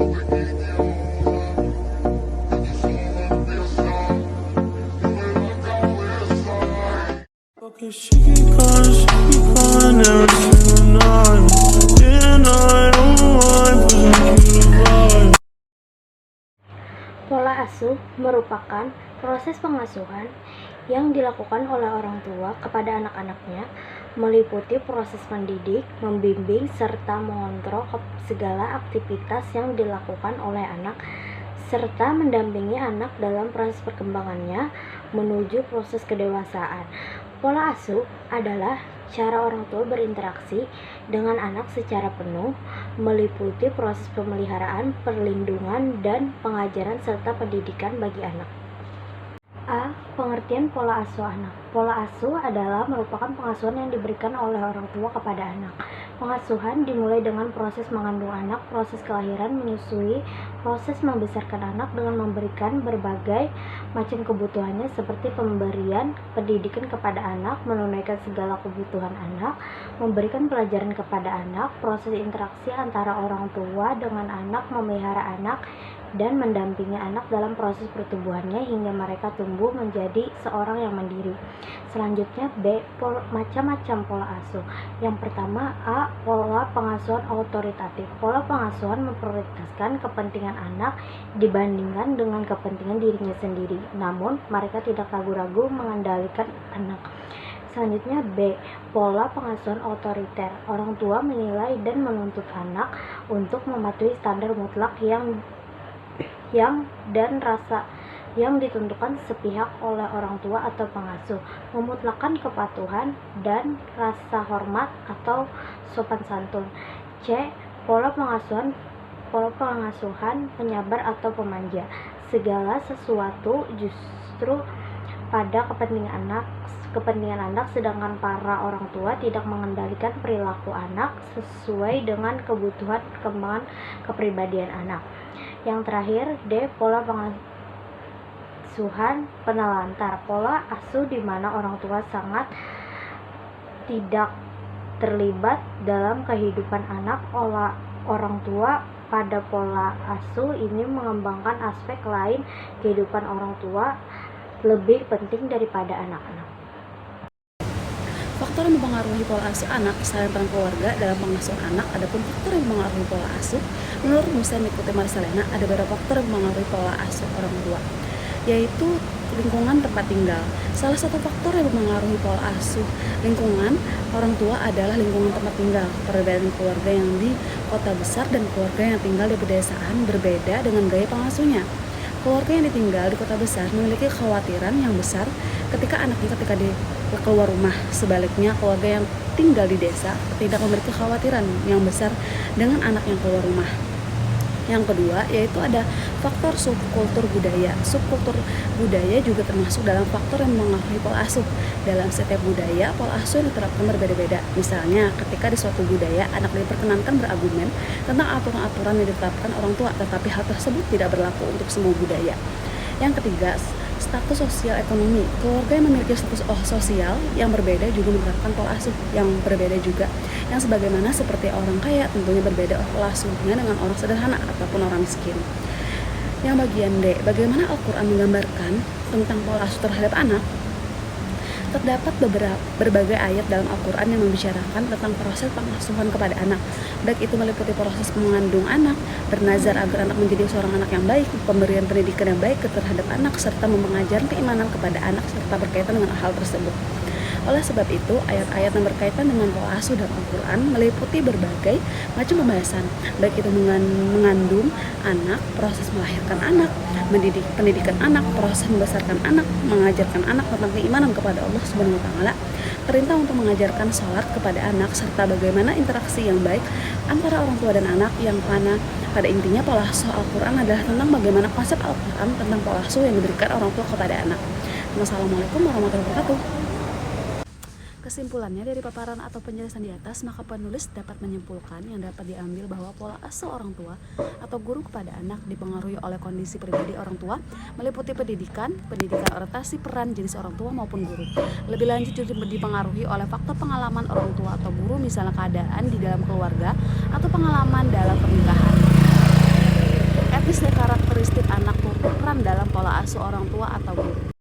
every single night. And I don't mind, 'cause I keep it right. Pola asuh merupakan proses pengasuhan yang dilakukan oleh orang tua kepada anak-anaknya, meliputi proses mendidik, membimbing, serta mengontrol segala aktivitas yang dilakukan oleh anak, serta mendampingi anak dalam proses perkembangannya menuju proses kedewasaan. Pola asuh adalah cara orang tua berinteraksi dengan anak secara penuh, meliputi proses pemeliharaan, perlindungan, dan pengajaran serta pendidikan bagi anak. A. Pengertian pola asuh anak. Pola asuh adalah merupakan pengasuhan yang diberikan oleh orang tua kepada anak. Pengasuhan dimulai dengan proses mengandung anak, proses kelahiran, menyusui, proses membesarkan anak dengan memberikan berbagai macam kebutuhannya seperti pemberian pendidikan kepada anak, menunaikan segala kebutuhan anak, memberikan pelajaran kepada anak, proses interaksi antara orang tua dengan anak, memelihara anak, dan mendampingi anak dalam proses pertumbuhannya hingga mereka tumbuh menjadi seorang yang mandiri. Selanjutnya B. Macam-macam pola asuh. Yang pertama A. Pola pengasuhan otoritatif. Pola pengasuhan memprioritaskan kepentingan anak dibandingkan dengan kepentingan dirinya sendiri, namun mereka tidak ragu-ragu mengendalikan anak. Selanjutnya B. Pola pengasuhan otoriter. Orang tua menilai dan menuntut anak untuk mematuhi standar mutlak yang dan rasa yang ditentukan sepihak oleh orang tua atau pengasuh, memutlakkan kepatuhan dan rasa hormat atau sopan santun. C. Pola pengasuhan penyabar atau pemanja. Segala sesuatu justru pada kepentingan anak, sedangkan para orang tua tidak mengendalikan perilaku anak sesuai dengan kebutuhan perkembangan kepribadian anak. Yang terakhir D. Pola pengasuhan penelantar. Pola asuh di mana orang tua sangat tidak terlibat dalam kehidupan anak. Orang tua pada pola asuh ini mengembangkan aspek lain kehidupan orang tua lebih penting daripada anak-anak. Faktor yang mempengaruhi pola asuh anak selain peran keluarga dalam pengasuhan anak, adapun faktor yang mempengaruhi pola asuh, menurut dosen Nikote Marcelena, ada beberapa faktor yang mempengaruhi pola asuh orang tua, yaitu lingkungan tempat tinggal. Salah satu faktor yang mempengaruhi pola asuh lingkungan orang tua adalah lingkungan tempat tinggal. Perbedaan keluarga yang di kota besar dan keluarga yang tinggal di pedesaan berbeda dengan gaya pengasuhnya. Keluarga yang ditinggal di kota besar memiliki kekhawatiran yang besar ketika dia keluar rumah. Sebaliknya, keluarga yang tinggal di desa tidak memiliki kekhawatiran yang besar dengan anak yang keluar rumah. Yang kedua, yaitu ada faktor subkultur budaya. Subkultur budaya juga termasuk dalam faktor yang mempengaruhi pola asuh. Dalam setiap budaya, pola asuh yang diterapkan berbeda-beda. Misalnya, ketika di suatu budaya, anak diperkenankan berargumen tentang aturan-aturan yang ditetapkan orang tua, tetapi hal tersebut tidak berlaku untuk semua budaya. Yang ketiga, status sosial ekonomi. Keluarga yang memiliki status sosial yang berbeda juga menerapkan pola asuh yang berbeda juga. Yang sebagaimana seperti orang kaya tentunya berbeda pola asuhnya dengan orang sederhana ataupun orang miskin. Yang bagian D, bagaimana Al-Quran menggambarkan tentang pola asuh terhadap anak? Terdapat berbagai ayat dalam Al-Quran yang membicarakan tentang proses pengasuhan kepada anak, baik itu meliputi proses mengandung anak, bernazar agar anak menjadi seorang anak yang baik, pemberian pendidikan yang baik terhadap anak, serta mengajarkan keimanan kepada anak serta berkaitan dengan hal tersebut. Oleh sebab itu, ayat-ayat yang berkaitan dengan pola asuh dalam Al-Quran meliputi berbagai macam pembahasan, baik itu mengandung anak, proses melahirkan anak, pendidikan anak, proses membesarkan anak, mengajarkan anak tentang keimanan kepada Allah Subhanahu wa taala, perintah untuk mengajarkan sholat kepada anak, serta bagaimana interaksi yang baik antara orang tua dan anak, yang mana pada intinya pola asuh Al-Quran adalah tentang bagaimana konsep Al-Quran tentang pola asuh yang diberikan orang tua kepada anak. Wassalamualaikum warahmatullahi wabarakatuh. Kesimpulannya dari paparan atau penjelasan di atas, maka penulis dapat menyimpulkan yang dapat diambil bahwa pola asuh orang tua atau guru kepada anak dipengaruhi oleh kondisi pribadi orang tua, meliputi pendidikan orientasi peran jenis orang tua maupun guru. Lebih lanjut juga dipengaruhi oleh faktor pengalaman orang tua atau guru, misalnya keadaan di dalam keluarga atau pengalaman dalam pernikahan. pola asuh orang tua atau guru.